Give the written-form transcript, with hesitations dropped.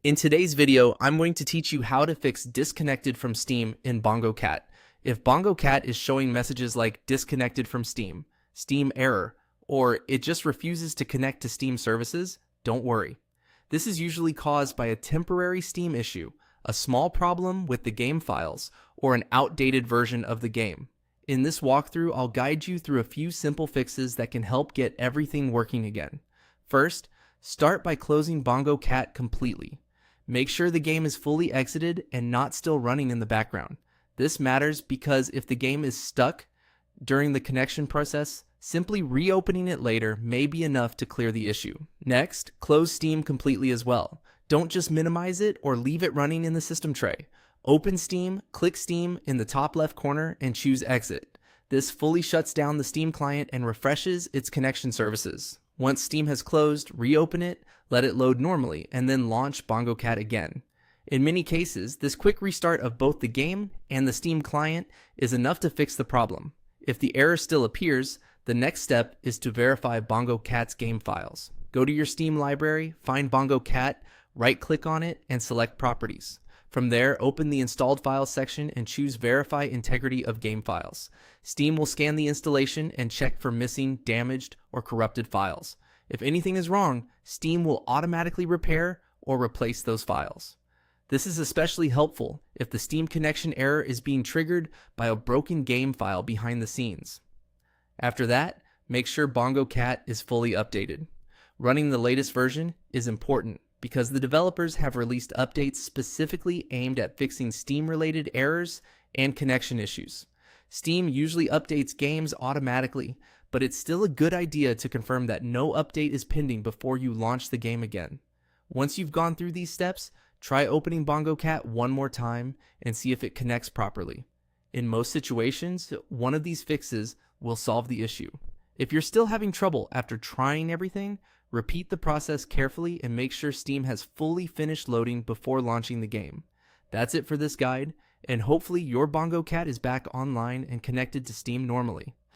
In today's video, I'm going to teach you how to fix disconnected from Steam in Bongo Cat. If Bongo Cat is showing messages like disconnected from Steam, Steam error, or it just refuses to connect to Steam services, don't worry. This is usually caused by a temporary Steam issue, a small problem with the game files, or an outdated version of the game. In this walkthrough, I'll guide you through a few simple fixes that can help get everything working again. First, start by closing Bongo Cat completely. Make sure the game is fully exited and not still running in the background. This matters because if the game is stuck during the connection process, simply reopening it later may be enough to clear the issue. Next, close Steam completely as well. Don't just minimize it or leave it running in the system tray. Open Steam, click Steam in the top left corner and choose Exit. This fully shuts down the Steam client and refreshes its connection services. Once Steam has closed, reopen it, let it load normally, and then launch Bongo Cat again. In many cases, this quick restart of both the game and the Steam client is enough to fix the problem. If the error still appears, the next step is to verify Bongo Cat's game files. Go to your Steam library, find Bongo Cat, right-click on it, and select Properties. From there, open the Installed Files section and choose Verify Integrity of Game Files. Steam will scan the installation and check for missing, damaged, or corrupted files. If anything is wrong, Steam will automatically repair or replace those files. This is especially helpful if the Steam connection error is being triggered by a broken game file behind the scenes. After that, make sure Bongo Cat is fully updated. Running the latest version is important because the developers have released updates specifically aimed at fixing Steam-related errors and connection issues. Steam usually updates games automatically, but it's still a good idea to confirm that no update is pending before you launch the game again. Once you've gone through these steps, try opening Bongo Cat one more time and see if it connects properly. In most situations, one of these fixes will solve the issue. If you're still having trouble after trying everything, repeat the process carefully and make sure Steam has fully finished loading before launching the game. That's it for this guide, and hopefully your Bongo Cat is back online and connected to Steam normally.